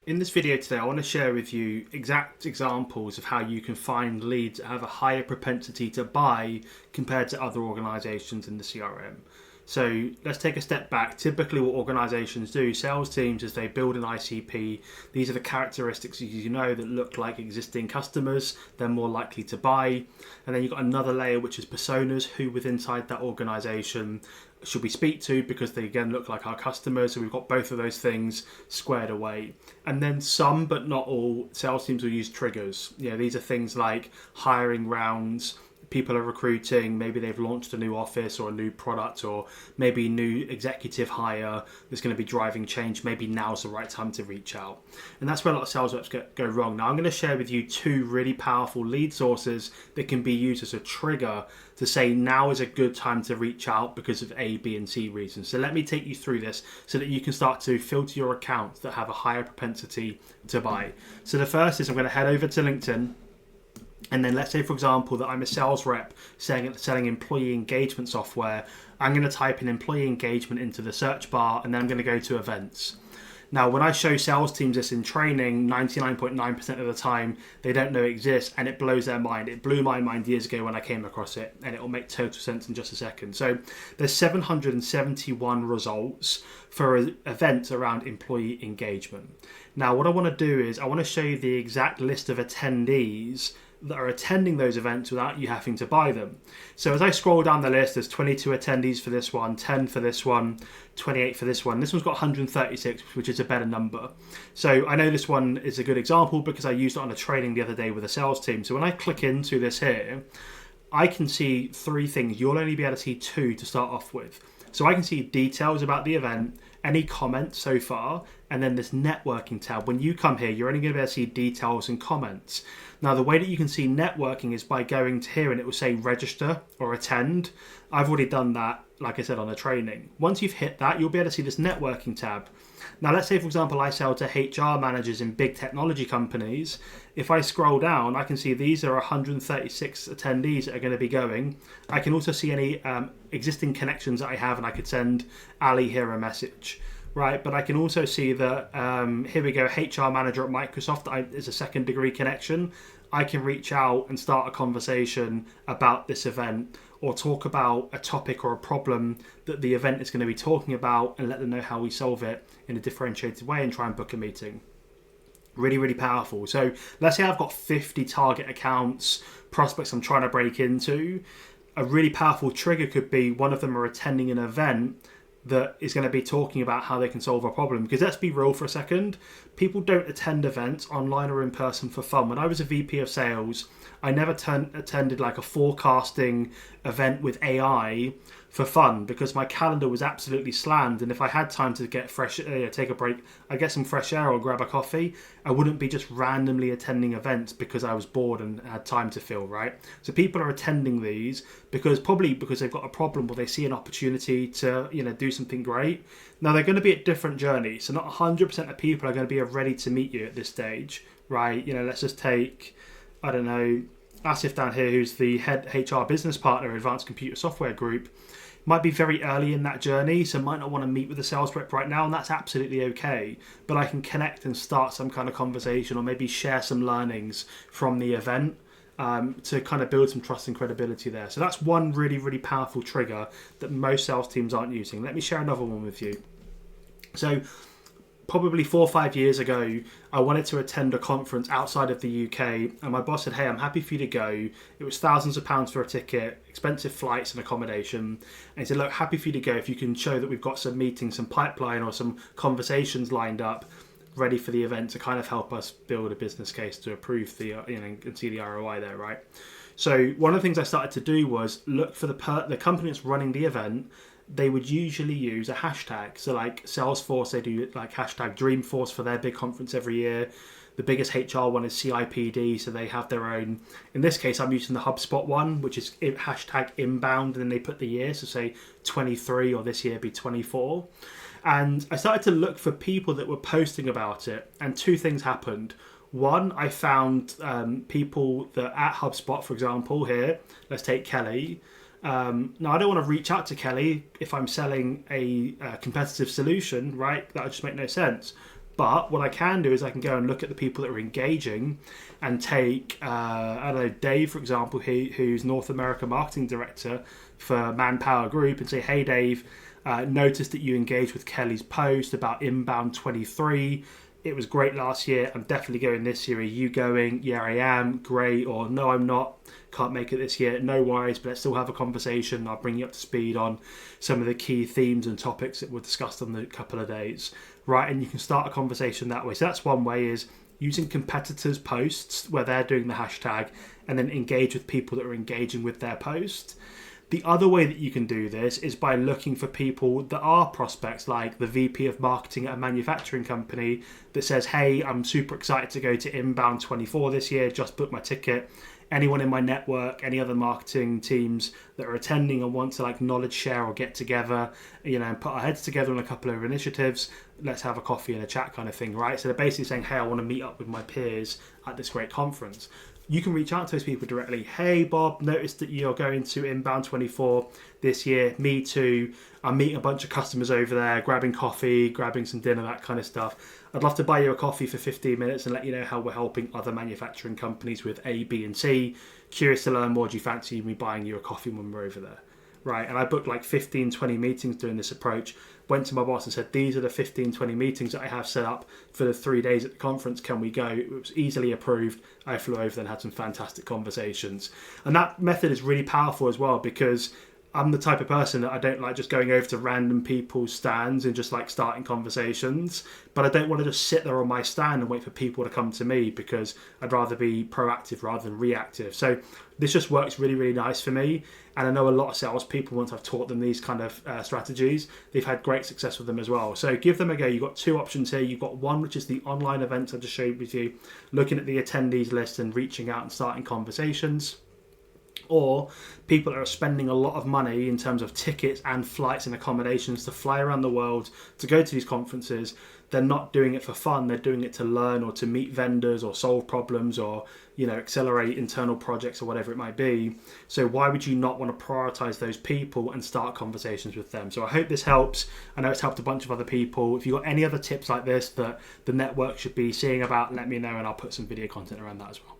In this video today, I want to share with you exact examples of how you can find leads that have a higher propensity to buy compared to other organizations in the CRM. So let's take a step back. Typically what organizations do, sales teams, is they build an ICP. These are the characteristics you know that look like existing customers. They're more likely to buy. And then you've got another layer, which is personas, who within inside that organization should we speak to, because they again look like our customers. So we've got both of those things squared away. And then some, but not all, sales teams will use triggers. These are things like hiring rounds. People are recruiting, maybe they've launched a new office or a new product, or maybe new executive hire that's going to be driving change. Maybe now's the right time to reach out. And that's where a lot of sales reps go wrong. Now I'm going to share with you two really powerful lead sources that can be used as a trigger to say now is a good time to reach out because of A, B, and C reasons. So let me take you through this so that you can start to filter your accounts that have a higher propensity to buy. So the first is I'm going to head over to LinkedIn. And then let's say, for example, that I'm a sales rep selling employee engagement software. I'm going to type in employee engagement into the search bar, and then I'm going to go to events. Now, when I show sales teams this in training, 99.9% of the time, they don't know it exists, and it blows their mind. It blew my mind years ago when I came across it, and it will make total sense in just a second. So there's 771 results for events around employee engagement. Now, what I want to do is I want to show you the exact list of attendees that are attending those events without you having to buy them. So as I scroll down the list, there's 22 attendees for this one, 10 for this one, 28 for this one. This one's got 136, which is a better number. So I know this one is a good example because I used it on a training the other day with a sales team. So when I click into this here, I can see three things. You'll only be able to see two to start off with. So I can see details about the event, any comments so far, and then this networking tab. When you come here, you're only going to be able to see details and comments. Now, the way that you can see networking is by going to here and it will say register or attend. I've already done that, like I said, on the training. Once you've hit that, you'll be able to see this networking tab. Now, let's say, for example, I sell to HR managers in big technology companies. If I scroll down, I can see these are 136 attendees that are going to be going. I can also see any existing connections that I have, and I could send Ali here a message. Right, but I can also see that, here we go, HR manager at Microsoft is a second degree connection. I can reach out and start a conversation about this event or talk about a topic or a problem that the event is going to be talking about and let them know how we solve it in a differentiated way and try and book a meeting. Really, really powerful. So let's say I've got 50 target accounts, prospects I'm trying to break into. A really powerful trigger could be one of them are attending an event that is going to be talking about how they can solve a problem. Because let's be real for a second, people don't attend events online or in person for fun. When I was a VP of sales, I never attended like a forecasting event with AI for fun because my calendar was absolutely slammed, and if I had time to get take a break, I'd get some fresh air or grab a coffee. I wouldn't be just randomly attending events because I was bored and had time to fill, right? So people are attending these because they've got a problem or they see an opportunity to do something great. Now they're going to be at different journeys, so not 100% of people are going to be ready to meet you at this stage, right? Let's just take, I don't know, Asif down here, who's the head HR business partner at Advanced Computer Software Group, might be very early in that journey, so might not want to meet with a sales rep right now, and that's absolutely okay. But I can connect and start some kind of conversation or maybe share some learnings from the event to kind of build some trust and credibility there. So that's one really, really powerful trigger that most sales teams aren't using. Let me share another one with you. So probably 4 or 5 years ago, I wanted to attend a conference outside of the UK, and my boss said, hey, I'm happy for you to go. It was thousands of pounds for a ticket, expensive flights and accommodation. And he said, look, happy for you to go if you can show that we've got some meetings, some pipeline or some conversations lined up ready for the event to kind of help us build a business case to approve the and see the ROI there, right? So one of the things I started to do was look for the company that's running the event. They would usually use a hashtag. So like Salesforce, they do like hashtag Dreamforce for their big conference every year. The biggest HR one is CIPD, so they have their own. In this case, I'm using the HubSpot one, which is hashtag inbound, and then they put the year, so say 23 or this year be 24. And I started to look for people that were posting about it, and two things happened. One, I found people that at HubSpot, for example, here, let's take Kelly. Now, I don't want to reach out to Kelly if I'm selling a competitive solution, right? That would just make no sense. But what I can do is I can go and look at the people that are engaging and take, I don't know, Dave, for example, who's North America Marketing Director for Manpower Group, and say, hey, Dave, noticed that you engaged with Kelly's post about Inbound 23. It was great last year. I'm definitely going this year. Are you going? Yeah, I am. Great. Or no, I'm not. Can't make it this year. No worries, but let's still have a conversation. I'll bring you up to speed on some of the key themes and topics that were discussed on the couple of days. Right, and you can start a conversation that way. So that's one way, is using competitors' posts where they're doing the hashtag and then engage with people that are engaging with their post. The other way that you can do this is by looking for people that are prospects, like the VP of marketing at a manufacturing company that says, hey, I'm super excited to go to Inbound 24 this year, just booked my ticket. Anyone in my network, any other marketing teams that are attending and want to like knowledge share or get together, and put our heads together on a couple of initiatives, let's have a coffee and a chat kind of thing, right? So they're basically saying, hey, I want to meet up with my peers at this great conference. You can reach out to those people directly. Hey, Bob, noticed that you're going to Inbound 24 this year. Me too. I'm meeting a bunch of customers over there, grabbing coffee, grabbing some dinner, that kind of stuff. I'd love to buy you a coffee for 15 minutes and let you know how we're helping other manufacturing companies with A, B, and C. Curious to learn more. Do you fancy me buying you a coffee when we're over there? Right, and I booked like 15, 20 meetings doing this approach. Went to my boss and said, these are the 15, 20 meetings that I have set up for the 3 days at the conference. Can we go? It was easily approved. I flew over and had some fantastic conversations. And that method is really powerful as well, because I'm the type of person that I don't like just going over to random people's stands and just like starting conversations. But I don't want to just sit there on my stand and wait for people to come to me, because I'd rather be proactive rather than reactive. So this just works really, really nice for me. And I know a lot of salespeople, once I've taught them these kind of strategies, they've had great success with them as well. So give them a go. You've got two options here. You've got one, which is the online events I just showed with you, looking at the attendees list and reaching out and starting conversations. Or people that are spending a lot of money in terms of tickets and flights and accommodations to fly around the world to go to these conferences. They're not doing it for fun. They're doing it to learn or to meet vendors or solve problems or, accelerate internal projects or whatever it might be. So why would you not want to prioritize those people and start conversations with them? So I hope this helps. I know it's helped a bunch of other people. If you've got any other tips like this that the network should be seeing about, let me know and I'll put some video content around that as well.